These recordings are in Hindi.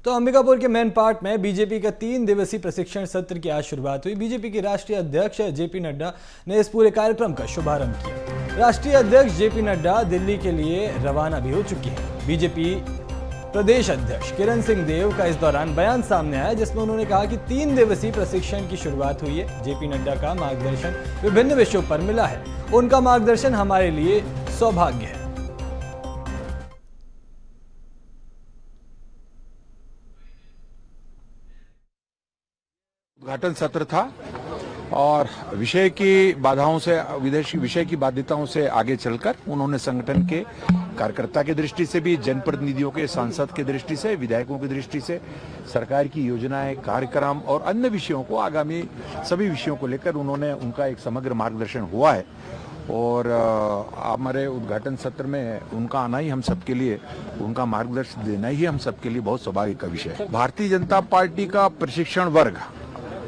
तो अंबिकापुर के मैन पार्ट में बीजेपी का 3 दिवसीय प्रशिक्षण सत्र की आज शुरुआत हुई। बीजेपी के राष्ट्रीय अध्यक्ष जेपी नड्डा ने इस पूरे कार्यक्रम का शुभारंभ किया। राष्ट्रीय अध्यक्ष जेपी नड्डा दिल्ली के लिए रवाना भी हो चुके हैं। बीजेपी प्रदेश अध्यक्ष किरण सिंह देव का इस दौरान बयान सामने आया, जिसमें उन्होंने कहा कि 3 दिवसीय प्रशिक्षण की शुरुआत हुई है। जेपी नड्डा का मार्गदर्शन विभिन्न विषयों पर मिला है। उनका मार्गदर्शन हमारे लिए सौभाग्य है। उद्घाटन सत्र था और विषय की बाधाओं से, विदेशी विषय की बाध्यताओं से आगे चलकर उन्होंने संगठन के कार्यकर्ता की दृष्टि से भी, जनप्रतिनिधियों के, सांसद की दृष्टि से, विधायकों की दृष्टि से सरकार की योजनाएं, कार्यक्रम और अन्य विषयों को, आगामी सभी विषयों को लेकर उन्होंने उनका एक समग्र मार्गदर्शन हुआ है। और हमारे उद्घाटन सत्र में उनका आना ही हम सबके लिए, उनका मार्गदर्शन देना ही हम सबके लिए बहुत सौभाग्य का विषय है। भारतीय जनता पार्टी का प्रशिक्षण वर्ग,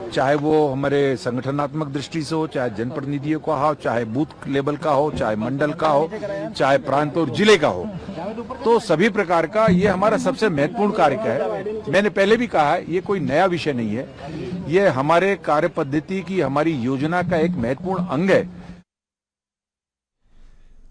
चाहे वो हमारे संगठनात्मक दृष्टि से हो, चाहे जनप्रतिनिधियों का हो, चाहे बूथ लेवल का हो, चाहे मंडल का हो, चाहे प्रांत और जिले का हो, तो सभी प्रकार का ये हमारा सबसे महत्वपूर्ण कार्य है। मैंने पहले भी कहा है, ये कोई नया विषय नहीं है, ये हमारे कार्य पद्धति की, हमारी योजना का एक महत्वपूर्ण अंग है।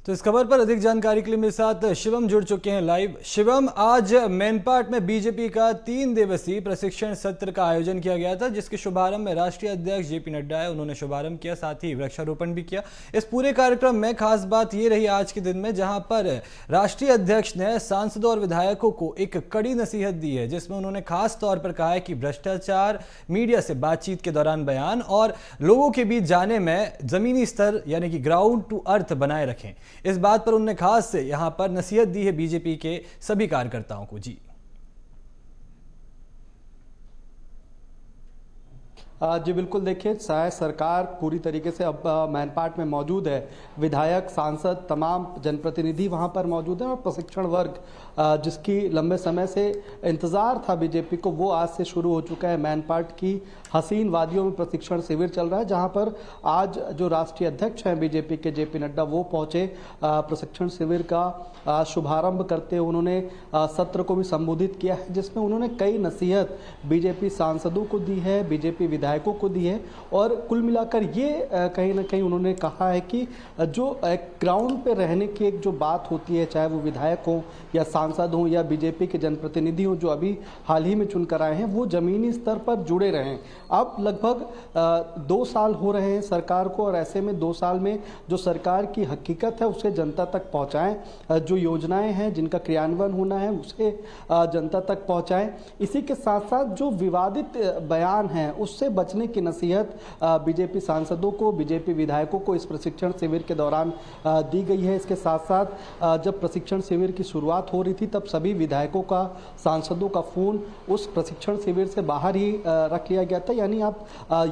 तो इस खबर पर अधिक जानकारी के लिए मेरे साथ शिवम जुड़ चुके हैं लाइव। शिवम, आज मैनपाट में बीजेपी का 3 दिवसीय प्रशिक्षण सत्र का आयोजन किया गया था, जिसके शुभारंभ में राष्ट्रीय अध्यक्ष जेपी नड्डा है, उन्होंने शुभारंभ किया, साथ ही वृक्षारोपण भी किया। इस पूरे कार्यक्रम में खास बात ये रही आज के दिन में, जहां पर राष्ट्रीय अध्यक्ष ने सांसदों और विधायकों को एक कड़ी नसीहत दी है, जिसमें उन्होंने खास तौर पर कहा है कि भ्रष्टाचार, मीडिया से बातचीत के दौरान बयान और लोगों के बीच जाने में जमीनी स्तर यानी कि ग्राउंड टू अर्थ बनाए रखें। इस बात पर उन्होंने खास से यहां पर नसीहत दी है बीजेपी के सभी कार्यकर्ताओं को। जी जी बिल्कुल, देखिए शायद सरकार पूरी तरीके से अब मैनपाट में मौजूद है। विधायक, सांसद, तमाम जनप्रतिनिधि वहां पर मौजूद हैं और प्रशिक्षण वर्ग जिसकी लंबे समय से इंतज़ार था बीजेपी को, वो आज से शुरू हो चुका है। मैनपाट की हसीन वादियों में प्रशिक्षण शिविर चल रहा है, जहां पर आज जो राष्ट्रीय अध्यक्ष हैं बीजेपी के जेपी नड्डा, वो पहुंचे। प्रशिक्षण शिविर का शुभारंभ करते हुए उन्होंने सत्र को भी संबोधित किया है, जिसमें उन्होंने कई नसीहत बीजेपी सांसदों को दी है, बीजेपी विधायकों को दी है। और कुल मिलाकर ये कहीं ना कहीं उन्होंने कहा है कि जो ग्राउंड पे रहने की एक जो बात होती है, चाहे वो विधायक हों या सांसद हों या बीजेपी के जनप्रतिनिधि हों जो अभी हाल ही में चुनकर आए हैं, वो ज़मीनी स्तर पर जुड़े रहें। अब लगभग 2 साल हो रहे हैं सरकार को, और ऐसे में 2 साल में जो सरकार की हकीकत है उसे जनता तक पहुँचाएँ, जो योजनाएँ हैं जिनका क्रियान्वयन होना है उसे जनता तक पहुँचाएँ। इसी के साथ साथ जो विवादित बयान हैं उससे बचने की नसीहत बीजेपी सांसदों को, बीजेपी विधायकों को इस प्रशिक्षण शिविर के दौरान दी गई है। इसके साथ साथ जब प्रशिक्षण शिविर की शुरुआत हो रही थी, तब सभी विधायकों का, सांसदों का फ़ोन उस प्रशिक्षण शिविर से बाहर ही रख लिया गया था। यानी आप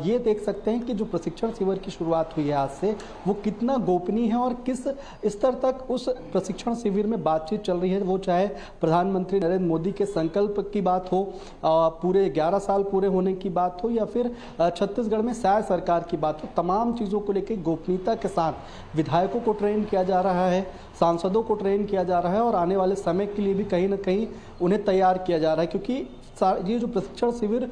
ये देख सकते हैं कि जो प्रशिक्षण शिविर की शुरुआत हुई है आज से, वो कितना गोपनीय है और किस स्तर तक उस प्रशिक्षण शिविर में बातचीत चल रही है। वो चाहे प्रधानमंत्री नरेंद्र मोदी के संकल्प की बात हो, पूरे 11 साल पूरे होने की बात हो, या फिर छत्तीसगढ़ में शायद सरकार की बात हो, तमाम चीज़ों को लेकर गोपनीयता के साथ विधायकों को ट्रेन किया जा रहा है, सांसदों को ट्रेन किया जा रहा है, और आने वाले समय के लिए भी कहीं ना कहीं उन्हें तैयार किया जा रहा है। क्योंकि ये जो प्रशिक्षण शिविर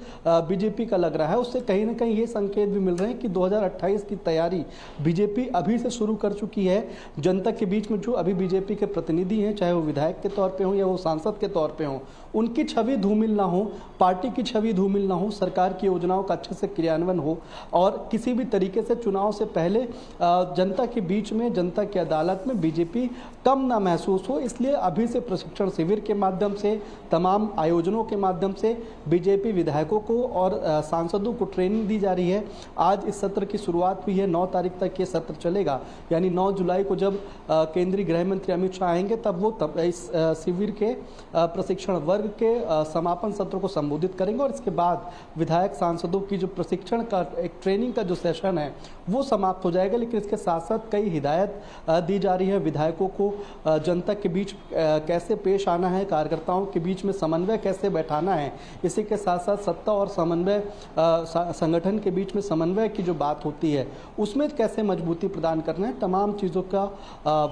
बीजेपी का लग रहा है, उससे कहीं ना कहीं ये संकेत भी मिल रहे हैं कि 2028 की तैयारी बीजेपी अभी से शुरू कर चुकी है। जनता के बीच में जो अभी बीजेपी के प्रतिनिधि हैं, चाहे वो विधायक के तौर पे हों या वो सांसद के तौर पे हों, उनकी छवि धूमिल ना हो, पार्टी की छवि धूमिल ना हो, सरकार की योजनाओं का अच्छे से क्रियान्वयन हो, और किसी भी तरीके से चुनाव से पहले जनता के बीच में, जनता की अदालत में बीजेपी कम ना महसूस हो। इसलिए अभी से प्रशिक्षण शिविर के माध्यम से, तमाम आयोजनों के माध्यम से बीजेपी विधायकों को और सांसदों को ट्रेनिंग दी जा रही है। आज इस सत्र की शुरुआत हुई है, 9 तारीख तक ये सत्र चलेगा। यानी 9 जुलाई को जब केंद्रीय गृह मंत्री अमित शाह आएंगे, तब वो इस शिविर के प्रशिक्षण वर्ग के समापन सत्र को संबोधित करेंगे, और इसके बाद विधायक सांसदों की जो प्रशिक्षण का एक ट्रेनिंग का जो सेशन है वो समाप्त हो जाएगा। लेकिन इसके साथ साथ कई हिदायत दी जा रही है विधायकों विधायकों को जनता के बीच कैसे पेश आना है, कार्यकर्ताओं के बीच में समन्वय कैसे बैठाना है, इसी के साथ साथ सत्ता और समन्वय संगठन के बीच में समन्वय की जो बात होती है उसमें कैसे मजबूती प्रदान करना है, तमाम चीज़ों का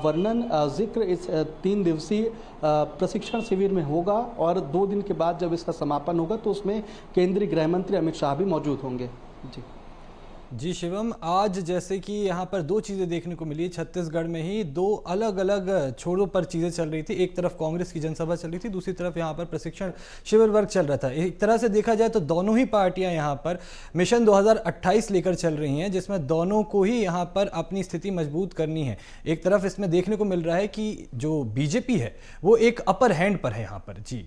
वर्णन जिक्र इस 3 दिवसीय प्रशिक्षण शिविर में होगा। और 2 दिन के बाद जब इसका समापन होगा तो उसमें केंद्रीय गृह मंत्री अमित शाह भी मौजूद होंगे। जी शिवम, आज जैसे कि यहाँ पर 2 चीज़ें देखने को मिली। छत्तीसगढ़ में ही 2 अलग अलग छोरों पर चीज़ें चल रही थी। एक तरफ कांग्रेस की जनसभा चल रही थी, दूसरी तरफ यहाँ पर प्रशिक्षण शिविर वर्ग चल रहा था। एक तरह से देखा जाए तो दोनों ही पार्टियां यहाँ पर मिशन 2028 लेकर चल रही हैं, जिसमें दोनों को ही यहाँ पर अपनी स्थिति मजबूत करनी है। एक तरफ इसमें देखने को मिल रहा है कि जो बीजेपी है वो एक अपर हैंड पर है यहाँ पर। जी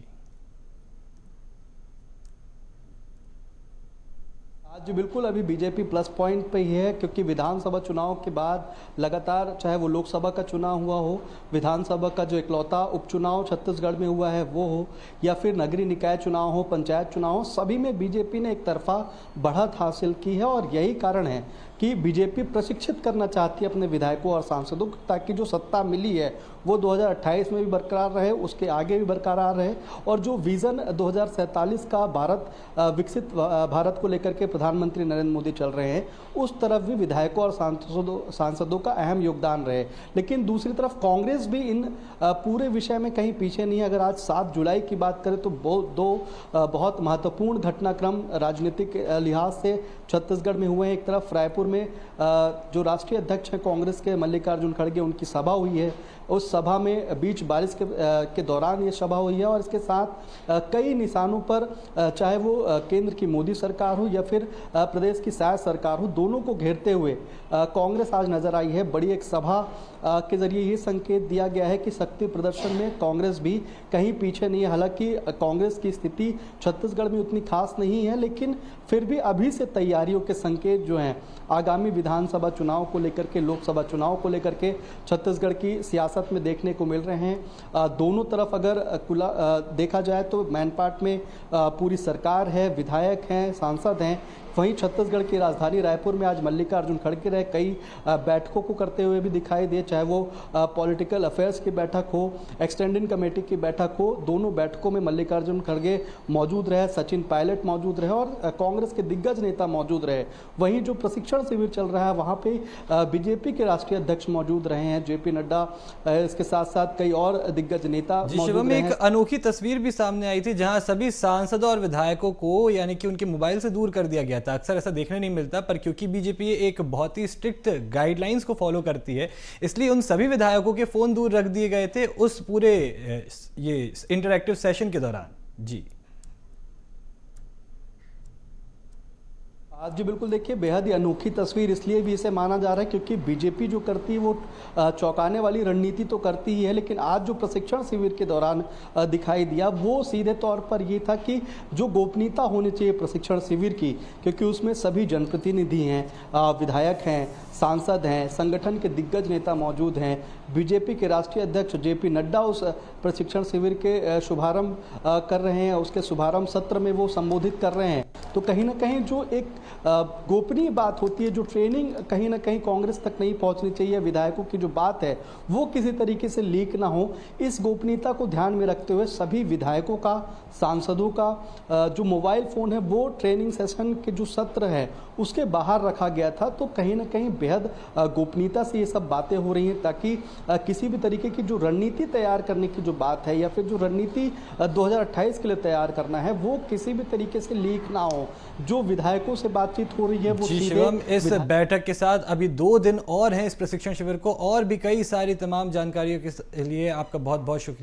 आज बिल्कुल अभी बीजेपी प्लस पॉइंट पे ही है, क्योंकि विधानसभा चुनाव के बाद लगातार, चाहे वो लोकसभा का चुनाव हुआ हो, विधानसभा का जो इकलौता उपचुनाव छत्तीसगढ़ में हुआ है वो हो, या फिर नगरीय निकाय चुनाव हो, पंचायत चुनाव हो, सभी में बीजेपी ने एक तरफा बढ़त हासिल की है। और यही कारण है कि बीजेपी प्रशिक्षित करना चाहती है अपने विधायकों और सांसदों को, ताकि जो सत्ता मिली है वो 2028 में भी बरकरार रहे, उसके आगे भी बरकरार रहे। और जो विज़न 2047 का विकसित भारत को लेकर के प्रधानमंत्री नरेंद्र मोदी चल रहे हैं, उस तरफ भी विधायकों और सांसदों का अहम योगदान रहे। लेकिन दूसरी तरफ कांग्रेस भी इन पूरे विषय में कहीं पीछे नहीं है। अगर आज 7 जुलाई की बात करें तो बहुत महत्वपूर्ण घटनाक्रम राजनीतिक लिहाज से छत्तीसगढ़ में हुए हैं। एक तरफ रायपुर में जो राष्ट्रीय अध्यक्ष हैं कांग्रेस के मल्लिकार्जुन खड़गे, उनकी सभा हुई है। उस सभा में बीच बारिश के दौरान ये सभा हुई है। और इसके साथ कई निशानों पर, चाहे वो केंद्र की मोदी सरकार हो या फिर प्रदेश की शायद सरकार हो, दोनों को घेरते हुए कांग्रेस आज नजर आई है। बड़ी एक सभा के जरिए ये संकेत दिया गया है कि शक्ति प्रदर्शन में कांग्रेस भी कहीं पीछे नहीं है। हालांकि कांग्रेस की स्थिति छत्तीसगढ़ में उतनी खास नहीं है, लेकिन फिर भी अभी से तैयारियों के संकेत जो हैं आगामी विधानसभा चुनाव को लेकर के, लोकसभा चुनाव को लेकर के छत्तीसगढ़ की सियासत में देखने को मिल रहे हैं। दोनों तरफ अगर देखा जाए तो मैनपाट में पूरी सरकार है, विधायक हैं, सांसद हैं। वहीं छत्तीसगढ़ की राजधानी रायपुर में आज मल्लिकार्जुन खड़गे रहे, कई बैठकों को करते हुए भी दिखाई दिए, चाहे वो पॉलिटिकल अफेयर्स की बैठक हो, एक्सटेंडिंग कमेटी की बैठक हो। दोनों बैठकों में मल्लिकार्जुन खड़गे मौजूद रहे, सचिन पायलट मौजूद रहे और कांग्रेस के दिग्गज नेता मौजूद रहे। वहीं जो प्रशिक्षण शिविर चल रहा है वहाँ पे बीजेपी के राष्ट्रीय अध्यक्ष मौजूद रहे हैं, JP नड्डा, इसके साथ साथ कई और दिग्गज नेता मौजूद रहे हैं। एक अनोखी तस्वीर भी सामने आई थी जहां सभी सांसदों और विधायकों को यानी कि उनके मोबाइल से दूर कर दिया गया था। अक्सर ऐसा देखने नहीं मिलता, पर क्योंकि बीजेपी एक बहुत ही स्ट्रिक्ट गाइडलाइंस को फॉलो करती है, इसलिए उन सभी विधायकों के फोन दूर रख दिए गए थे उस पूरे ये इंटरैक्टिव सेशन के दौरान। जी जी बिल्कुल, देखिए बेहद ही अनोखी तस्वीर इसलिए भी इसे माना जा रहा है क्योंकि बीजेपी जो करती है वो चौंकाने वाली रणनीति तो करती ही है, लेकिन आज जो प्रशिक्षण शिविर के दौरान दिखाई दिया वो सीधे तौर पर ये था कि जो गोपनीयता होनी चाहिए प्रशिक्षण शिविर की, क्योंकि उसमें सभी जनप्रतिनिधि हैं, विधायक हैं, सांसद हैं, संगठन के दिग्गज नेता मौजूद हैं। बीजेपी के राष्ट्रीय अध्यक्ष JP नड्डा उस प्रशिक्षण शिविर के शुभारंभ कर रहे हैं, उसके शुभारंभ सत्र में वो संबोधित कर रहे हैं। तो कहीं ना कहीं जो एक गोपनीय बात होती है, जो ट्रेनिंग कहीं ना कहीं कांग्रेस तक नहीं पहुंचनी चाहिए, विधायकों की जो बात है वो किसी तरीके से लीक ना हो, इस गोपनीयता को ध्यान में रखते हुए सभी विधायकों का, सांसदों का जो मोबाइल फ़ोन है वो ट्रेनिंग सेशन के जो सत्र है उसके बाहर रखा गया था। तो कहीं ना कहीं बेहद गोपनीयता से ये सब बातें हो रही हैं, ताकि किसी भी तरीके की जो रणनीति तैयार करने की जो बात है या फिर जो रणनीति 2028 के लिए तैयार करना है वो किसी भी तरीके से लीक ना हो। जो विधायकों से बातचीत हो रही है वो शिवम, इस बैठक के साथ अभी 2 दिन और हैं इस प्रशिक्षण शिविर को, और भी कई सारी तमाम जानकारियों के लिए आपका बहुत बहुत शुक्रिया।